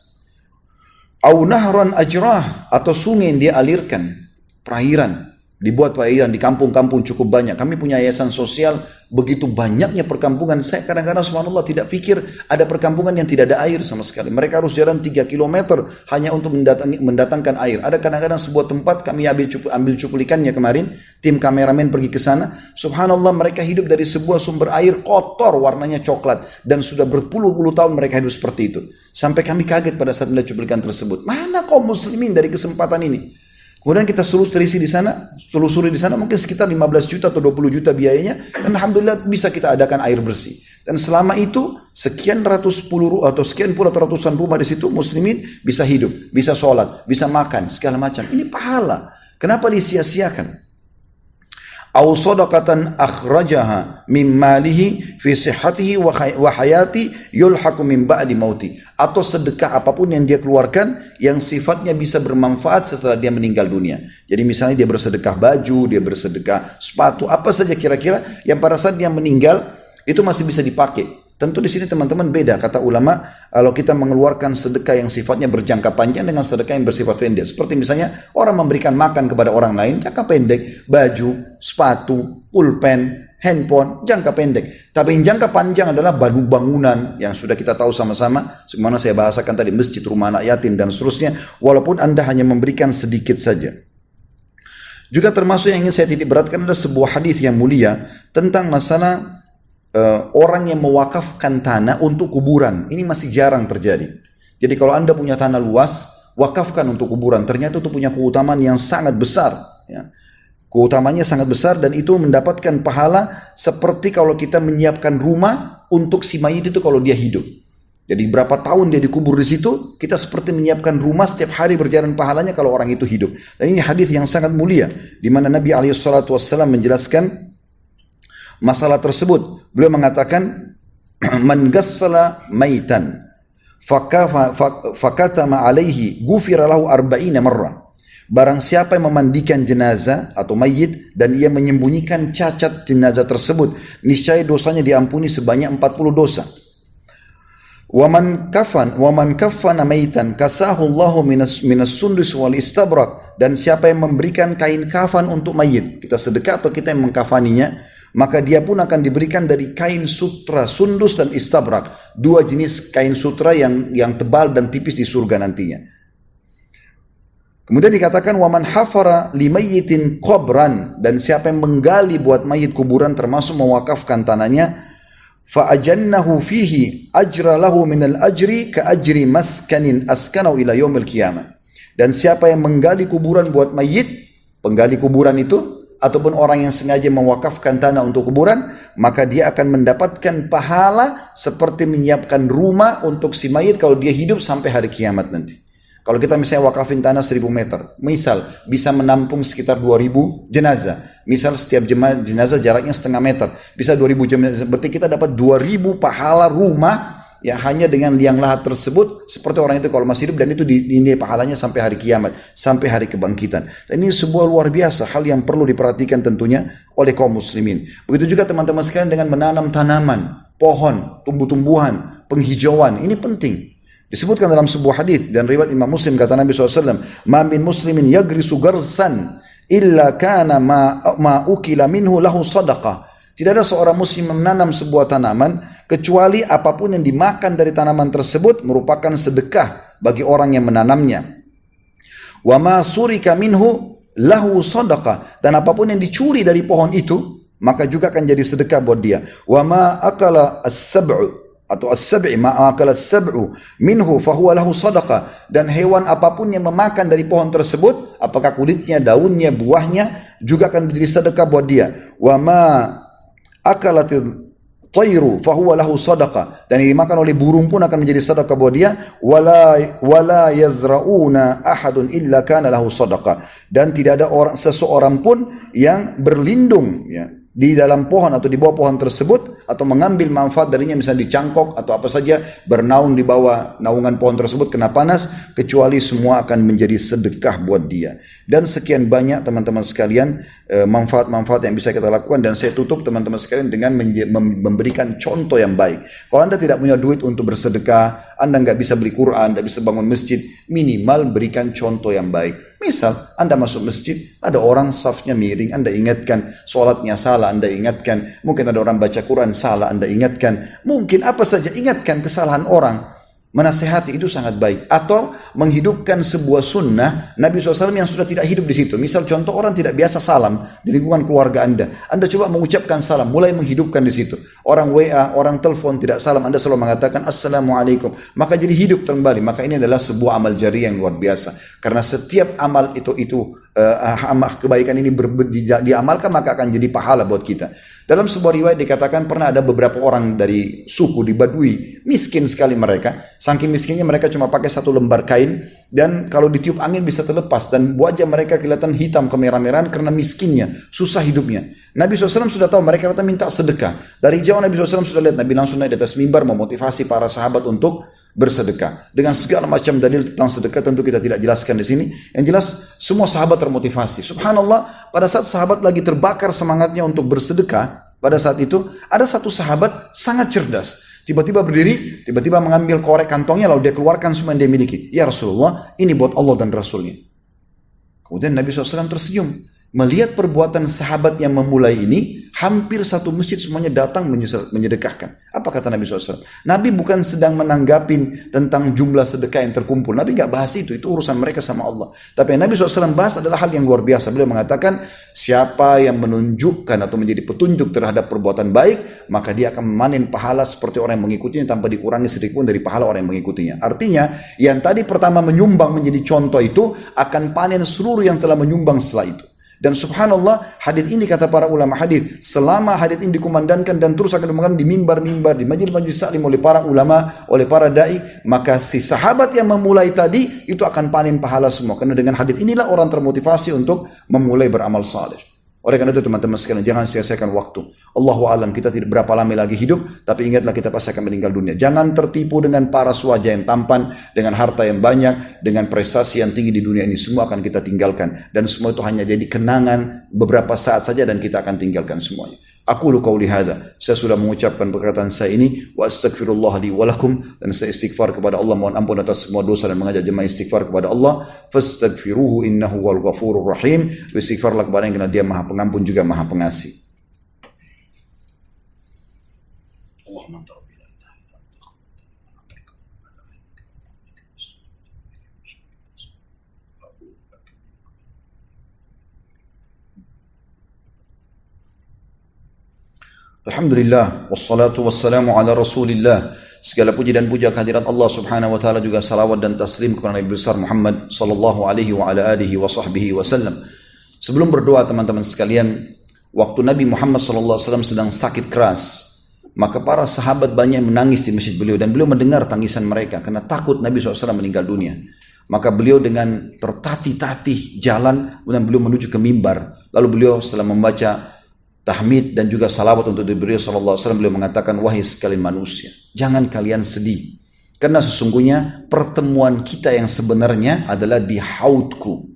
Au nahran ajrah, atau sungai yang dia alirkan, perairan, dibuat perairan di kampung-kampung cukup banyak. Kami punya yayasan sosial, begitu banyaknya perkampungan. Saya kadang-kadang subhanallah tidak pikir ada perkampungan yang tidak ada air sama sekali. Mereka harus jalan 3 km hanya untuk mendatangkan air. Ada kadang-kadang sebuah tempat kami ambil cuplikannya kemarin, tim kameramen pergi ke sana. Subhanallah, mereka hidup dari sebuah sumber air kotor warnanya coklat, dan sudah berpuluh-puluh tahun mereka hidup seperti itu. Sampai kami kaget pada saat melihat cuplikan tersebut. Mana kaum muslimin dari kesempatan ini? Kemudian kita telusuri di sana mungkin sekitar 15 juta atau 20 juta biayanya, dan alhamdulillah bisa kita adakan air bersih. Dan selama itu sekian puluh atau ratusan rumah di situ muslimin bisa hidup, bisa sholat, bisa makan, segala macam. Ini pahala. Kenapa disia-siakan? Au sadaqatan akhrajaha min malihi fi sihhatihi wa hayati yulhaqu min ba'di mauti, atau sedekah apapun yang dia keluarkan yang sifatnya bisa bermanfaat setelah dia meninggal dunia. Jadi misalnya dia bersedekah baju, dia bersedekah sepatu, apa saja kira-kira yang pada saat dia meninggal itu masih bisa dipakai. Tentu di sini teman-teman beda, kata ulama, kalau kita mengeluarkan sedekah yang sifatnya berjangka panjang dengan sedekah yang bersifat pendek. Seperti misalnya orang memberikan makan kepada orang lain, jangka pendek, baju, sepatu, pulpen, handphone, jangka pendek. Tapi yang jangka panjang adalah bangunan yang sudah kita tahu sama-sama, sebagaimana saya bahasakan tadi, masjid, rumah anak yatim dan seterusnya, walaupun Anda hanya memberikan sedikit saja. Juga termasuk yang ingin saya titik beratkan adalah sebuah hadis yang mulia tentang masalah orang yang mewakafkan tanah untuk kuburan. Ini masih jarang terjadi. Jadi kalau Anda punya tanah luas, wakafkan untuk kuburan. Ternyata itu punya keutamaan yang sangat besar. Ya. Keutamanya sangat besar dan itu mendapatkan pahala seperti kalau kita menyiapkan rumah untuk si mayit itu kalau dia hidup. Jadi berapa tahun dia dikubur di situ, kita seperti menyiapkan rumah setiap hari berjalan pahalanya kalau orang itu hidup. Dan ini hadis yang sangat mulia di mana Nabi SAW menjelaskan masalah tersebut. Beliau mengatakan, "Man gassala maitan fakatama alaihi ghufira lahu 40 marrah." Barang siapa yang memandikan jenazah atau mayit dan ia menyembunyikan cacat jenazah tersebut, niscaya dosanya diampuni sebanyak 40 dosa. Waman kafana maitan kasahu Allahu minas sundus wal istabrak, dan siapa yang memberikan kain kafan untuk mayit, kita sedekah atau kita yang mengkafaninya, maka dia pun akan diberikan dari kain sutra sundus dan istabrak, dua jenis kain sutra yang tebal dan tipis di surga nantinya. Kemudian dikatakan waman hafara limayyitin qabran, dan siapa yang menggali buat mayit kuburan termasuk mewakafkan tanahnya, fa ajannahu fihi ajra lahu minal ajri ka ajri maskanin askanau ila yaumil qiyamah. Dan siapa yang menggali kuburan buat mayit, penggali kuburan itu ataupun orang yang sengaja mewakafkan tanah untuk kuburan, maka dia akan mendapatkan pahala seperti menyiapkan rumah untuk si mayit kalau dia hidup sampai hari kiamat nanti. Kalau kita misalnya wakafin tanah 1000 meter, misal bisa menampung sekitar 2000 jenazah. Misal setiap jenazah jaraknya setengah meter, bisa 2000 jenazah. Berarti kita dapat 2000 pahala rumah yang hanya dengan liang lahat tersebut. Seperti orang itu kalau masih hidup, dan itu dinilai pahalanya sampai hari kiamat, sampai hari kebangkitan. Dan ini sebuah luar biasa, hal yang perlu diperhatikan tentunya oleh kaum muslimin. Begitu juga teman-teman sekalian dengan menanam tanaman, pohon, tumbuh-tumbuhan, penghijauan. Ini penting. Disebutkan dalam sebuah hadis dan riwayat Imam Muslim, kata Nabi SAW, "Ma min muslimin yagrisu garsan illa kana ma ukila minhu lahu sadaqah." Tidak ada seorang muslim menanam sebuah tanaman kecuali apapun yang dimakan dari tanaman tersebut merupakan sedekah bagi orang yang menanamnya. Wa ma surika minhu lahu sadaqah, dan apapun yang dicuri dari pohon itu maka juga akan jadi sedekah buat dia. Wa ma akala as-sab'u atau as-sab'i ma akala as-sab'u minhu fahuwa lahu sadaqah, dan hewan apapun yang memakan dari pohon tersebut, apakah kulitnya, daunnya, buahnya, juga akan menjadi sedekah buat dia. Wa ma akalatil tayru fahuwa lahu sadaqah, dan yang dimakan oleh burung pun akan menjadi sedekah buat dia. Wala yazra'una ahadun illa kana lahu sadaqah, dan tidak ada seseorang pun yang berlindung ya di dalam pohon atau di bawah pohon tersebut atau mengambil manfaat darinya, misalnya dicangkok atau apa saja, bernaung di bawah naungan pohon tersebut kena panas, kecuali semua akan menjadi sedekah buat dia. Dan sekian banyak teman-teman sekalian manfaat-manfaat yang bisa kita lakukan, dan saya tutup teman-teman sekalian dengan memberikan contoh yang baik. Kalau Anda tidak punya duit untuk bersedekah, Anda nggak bisa beli Quran, nggak bisa bangun masjid, minimal berikan contoh yang baik. Misal Anda masuk masjid, ada orang safnya miring, Anda ingatkan, sholatnya salah, Anda ingatkan, mungkin ada orang baca Quran salah, Anda ingatkan, mungkin apa saja, ingatkan kesalahan orang. Menasehati itu sangat baik. Atau menghidupkan sebuah sunnah Nabi SAW yang sudah tidak hidup di situ. Misal contoh, orang tidak biasa salam di lingkungan keluarga Anda. Anda coba mengucapkan salam, mulai menghidupkan di situ. Orang WA, orang telepon tidak salam, Anda selalu mengatakan Assalamualaikum. Maka jadi hidup kembali. Maka ini adalah sebuah amal jariah yang luar biasa. Karena setiap amal amal kebaikan ini diamalkan, maka akan jadi pahala buat kita. Dalam sebuah riwayat dikatakan pernah ada beberapa orang dari suku di Badui, miskin sekali mereka. Saking miskinnya mereka cuma pakai satu lembar kain, dan kalau ditiup angin bisa terlepas, dan wajah mereka kelihatan hitam kemerah-merahan karena miskinnya, susah hidupnya. Nabi SAW sudah tahu mereka datang minta sedekah. Dari jauh Nabi SAW sudah lihat, Nabi langsung naik di atas mimbar memotivasi para sahabat untuk bersedekah dengan segala macam dalil tentang sedekah. Tentu kita tidak jelaskan di sini. Yang jelas semua sahabat termotivasi. Subhanallah, pada saat sahabat lagi terbakar semangatnya untuk bersedekah, pada saat itu ada satu sahabat sangat cerdas. Tiba-tiba berdiri, tiba-tiba mengambil korek kantongnya, lalu dia keluarkan semua yang dia miliki. Ya Rasulullah, ini buat Allah dan Rasulnya. Kemudian Nabi SAW tersenyum. Melihat perbuatan sahabat yang memulai ini, Hampir satu masjid semuanya datang menyedekahkan. Apa kata Nabi SAW? Nabi bukan sedang menanggapin tentang jumlah sedekah yang terkumpul. Nabi gak bahas itu urusan mereka sama Allah. Tapi yang Nabi SAW bahas adalah hal yang luar biasa. Beliau mengatakan, siapa yang menunjukkan atau menjadi petunjuk terhadap perbuatan baik, maka dia akan memanen pahala seperti orang yang mengikutinya tanpa dikurangi sedikit pun dari pahala orang yang mengikutinya. Artinya, yang tadi pertama menyumbang menjadi contoh itu, akan panen seluruh yang telah menyumbang setelah itu. Dan subhanallah, hadis ini kata para ulama hadis, selama hadis ini dikumandangkan dan terus akan dikumandangkan di mimbar-mimbar, di majlis-majlis taklim oleh para ulama, oleh para dai, maka si sahabat yang memulai tadi itu akan panen pahala semua. Karena dengan hadis inilah orang termotivasi untuk memulai beramal saleh. Oleh karena itu teman-teman sekalian, jangan sia-siakan waktu. Allahu a'lam, kita tidak berapa lama lagi hidup, tapi ingatlah kita pasti akan meninggal dunia. Jangan tertipu dengan paras wajah yang tampan, dengan harta yang banyak, dengan prestasi yang tinggi di dunia ini. Semua akan kita tinggalkan. Dan semua itu hanya jadi kenangan beberapa saat saja dan kita akan tinggalkan semuanya. Aqulu qauli hadza, saya sudah mengucapkan perkataan saya ini, wa astaghfirullah li wa lakum, dan saya istighfar kepada Allah, mohon ampun atas semua dosa dan mengajak jemaah istighfar kepada Allah. Fastaghfiruhu innahu wal ghafurur rahim. Istighfarlah kepada yang, karena dia Maha Pengampun juga Maha Pengasih. Allahumma Alhamdulillah, wassalatu wassalamu ala rasulillah. Segala puji dan puja kehadirat Allah subhanahu wa ta'ala, juga salawat dan taslim kepada Nabi besar Muhammad sallallahu alaihi wa ala alihi wa sahbihi wasallam. Sebelum berdoa teman-teman sekalian, waktu Nabi Muhammad sallallahu alaihi wasallam sedang sakit keras, maka para sahabat banyak menangis di masjid beliau, dan beliau mendengar tangisan mereka karena takut Nabi SAW meninggal dunia. Maka beliau dengan tertatih-tatih jalan, kemudian beliau menuju ke mimbar. Lalu beliau setelah membaca tahmid dan juga salawat untuk beliau sallallahu alaihi wasallam, beliau mengatakan, wahai sekalian manusia, jangan kalian sedih, karena sesungguhnya pertemuan kita yang sebenarnya adalah di haudku,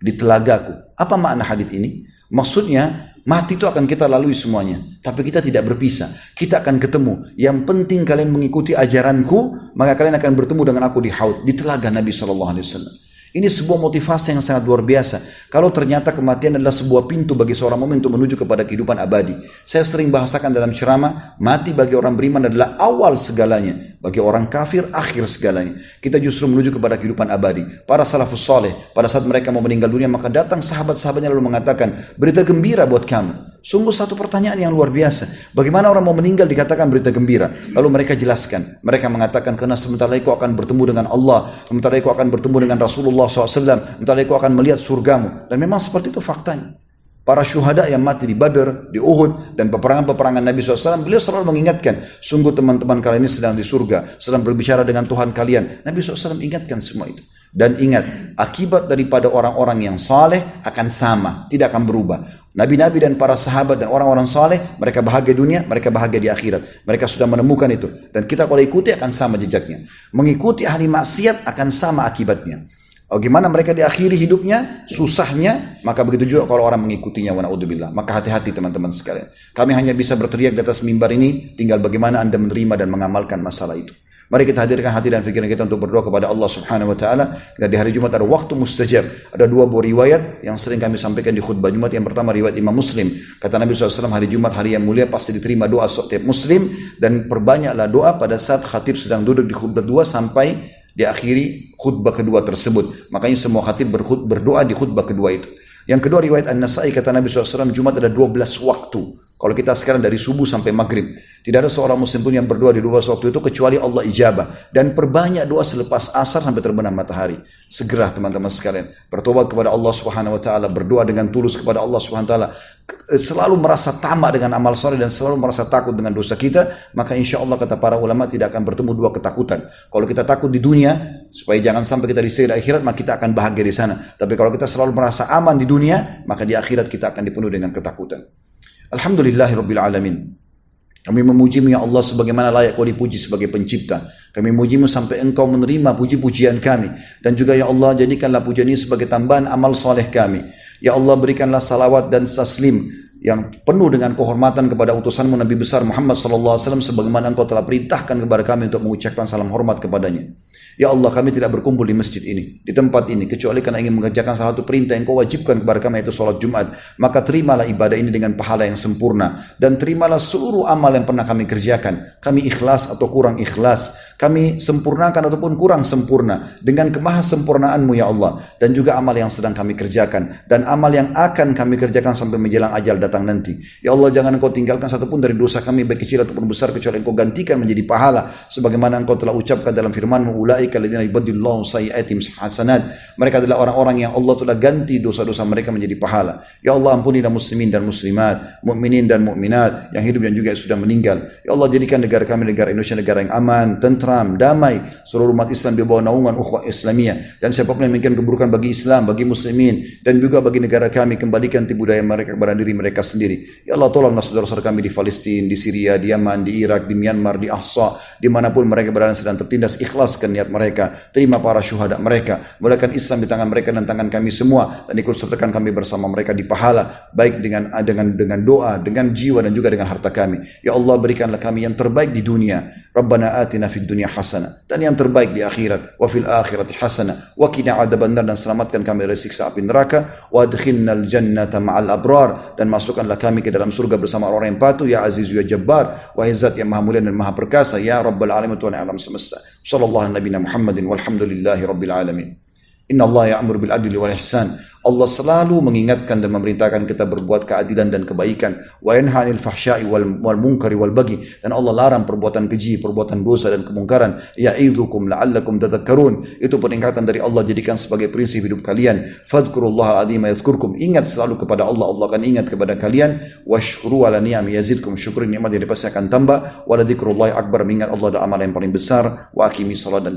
di telagaku. Apa makna hadis ini? Maksudnya mati itu akan kita lalui semuanya, tapi kita tidak berpisah, kita akan ketemu. Yang penting kalian mengikuti ajaranku, maka kalian akan bertemu dengan aku di haud, di telaga Nabi sallallahu alaihi wasallam. Ini sebuah motivasi yang sangat luar biasa. Kalau ternyata kematian adalah sebuah pintu bagi seorang mukmin untuk menuju kepada kehidupan abadi. Saya sering bahasakan dalam ceramah, mati bagi orang beriman adalah awal segalanya. Bagi orang kafir, akhir segalanya. Kita justru menuju kepada kehidupan abadi. Para salafus soleh, pada saat mereka mau meninggal dunia, maka datang sahabat-sahabatnya lalu mengatakan, berita gembira buat kamu. Sungguh satu pertanyaan yang luar biasa. Bagaimana orang mau meninggal dikatakan berita gembira? Lalu mereka jelaskan. Mereka mengatakan, karena sebentar lagi kau akan bertemu dengan Allah, sebentar lagi kau akan bertemu dengan Rasulullah SAW, sebentar lagi kau akan melihat surgamu. Dan memang seperti itu faktanya. Para syuhada yang mati di Badr, di Uhud, dan peperangan-peperangan Nabi SAW, beliau selalu mengingatkan, sungguh teman-teman kalian ini sedang di surga, sedang berbicara dengan Tuhan kalian. Nabi SAW ingatkan semua itu. Dan ingat, akibat daripada orang-orang yang saleh akan sama, tidak akan berubah. Nabi-nabi dan para sahabat dan orang-orang saleh, mereka bahagia dunia, mereka bahagia di akhirat. Mereka sudah menemukan itu. Dan kita kalau ikuti akan sama jejaknya. Mengikuti ahli maksiat akan sama akibatnya. Bagaimana mereka diakhiri hidupnya, susahnya, maka begitu juga kalau orang mengikutinya, wa na'udzubillah. Maka hati-hati teman-teman sekalian. Kami hanya bisa berteriak di atas mimbar ini, tinggal bagaimana Anda menerima dan mengamalkan masalah itu. Mari kita hadirkan hati dan pikiran kita untuk berdoa kepada Allah Subhanahu wa taala. Dan di hari Jumat ada waktu mustajab. Ada dua buah riwayat yang sering kami sampaikan di khutbah Jumat. Yang pertama riwayat Imam Muslim. Kata Nabi SAW, hari Jumat hari yang mulia pasti diterima doa setiap muslim, dan perbanyaklah doa pada saat khatib sedang duduk di khutbah dua sampai diakhiri khutbah kedua tersebut. Makanya semua khatib berdoa di khutbah kedua itu. Yang kedua riwayat An-Nasai, kata Nabi SAW, Jumat ada 12 waktu. Kalau kita sekarang dari subuh sampai maghrib, tidak ada seorang muslim pun yang berdoa di 12 waktu itu kecuali Allah ijabah. Dan perbanyak doa selepas asar sampai terbenam matahari. Segera teman-teman sekalian, bertobat kepada Allah Subhanahu wa taala, berdoa dengan tulus kepada Allah Subhanahu wa taala. Selalu merasa tamak dengan amal saleh dan selalu merasa takut dengan dosa kita, maka insya Allah kata para ulama tidak akan bertemu dua ketakutan. Kalau kita takut di dunia supaya jangan sampai kita disiksa di akhirat, maka kita akan bahagia di sana. Tapi kalau kita selalu merasa aman di dunia, maka di akhirat kita akan dipenuhi dengan ketakutan. Alhamdulillahirabbil alamin. Kami memuji-Mu ya Allah sebagaimana layak Kau dipuji sebagai pencipta. Kami memuji-Mu sampai Engkau menerima puji-pujian kami. Dan juga ya Allah, jadikanlah pujian ini sebagai tambahan amal soleh kami. Ya Allah, berikanlah salawat dan taslim yang penuh dengan kehormatan kepada utusan-Mu Nabi besar Muhammad sallallahu alaihi wasallam sebagaimana Engkau telah perintahkan kepada kami untuk mengucapkan salam hormat kepadanya. Ya Allah, kami tidak berkumpul di masjid ini, di tempat ini, kecuali karena ingin mengerjakan salah satu perintah yang kau wajibkan kepada kami, yaitu sholat Jumat. Maka terimalah ibadah ini dengan pahala yang sempurna, dan terimalah seluruh amal yang pernah kami kerjakan. Kami ikhlas atau kurang ikhlas, kami sempurnakan ataupun kurang sempurna, dengan kemahasempurnaanmu ya Allah. Dan juga amal yang sedang kami kerjakan, dan amal yang akan kami kerjakan sampai menjelang ajal datang nanti. Ya Allah, jangan engkau tinggalkan satupun dari dosa kami, baik kecil ataupun besar, kecuali engkau gantikan menjadi pahala, sebagaimana engkau telah ucapkan dalam firman-Mu, ulaika alladziina yubaddilullahu sayyi'atihim hasanat. Mereka adalah orang-orang yang Allah telah ganti dosa-dosa mereka menjadi pahala. Ya Allah, ampunilah muslimin dan muslimat, mukminin dan mukminat yang hidup dan juga yang sudah meninggal. Ya Allah, jadikan negara kami, negara Indonesia, negara yang aman, tentram, damai, seluruh umat Islam di bawah naungan ukhuwah Islamiyah. Dan siapapun yang menginginkan keburukan bagi Islam, bagi muslimin, dan juga bagi negara kami, kembalikan budaya mereka kepada diri mereka sendiri. Ya Allah, tolonglah saudara-saudara kami di Palestina, di Syria, di Yaman, di Irak, di Myanmar, di Ahsa, dimanapun mereka berada sedang tertindas. Ikhlaskan niat mereka, terima para syuhada mereka, mulakan Islam di tangan mereka dan tangan kami semua, dan ikut sertakan kami bersama mereka di pahala, baik dengan doa, dengan jiwa, dan juga dengan harta kami. Ya Allah, berikanlah kami yang terbaik di dunia. Rabbana atina fid dunya hasanah, dan yang terbaik di akhirat, wa fil akhirati hasanah wa qina adzabannar, dan selamatkan kami dari siksa api neraka, wa adkhilnal jannata ma'al abrar, dan masukkanlah kami ke dalam surga bersama orang yang patuh, ya aziz ya jabbar, wahai zat yang maha mulia dan maha perkasa, ya rabbal alamin, Tuhan alam semesta. Sallallahu alaihi Muhammadin walhamdulillahi rabbil alamin. Inna Allah ya'mur bil adli wal ihsan. Allah selalu mengingatkan dan memerintahkan kita berbuat keadilan dan kebaikan. Wa yanha 'anil fahsya'i wal munkari wal baghi. Dan Allah larang perbuatan keji, perbuatan dosa dan kemungkaran. Ya'idzukum la'allakum tadhakkarun. Itu peringatan dari Allah, jadikan sebagai prinsip hidup kalian. Fadhkurullaha al-'azima yadhkurkum. Ingat selalu kepada Allah, Allah akan ingat kepada kalian. Washkuru 'ala ni'ami yazidkum. Syukuri nikmat yang pasti akan tambah. Wa la dzikrullahi akbar. Mengingat Allah adalah amal yang paling besar. Wa aqimi shalat, dan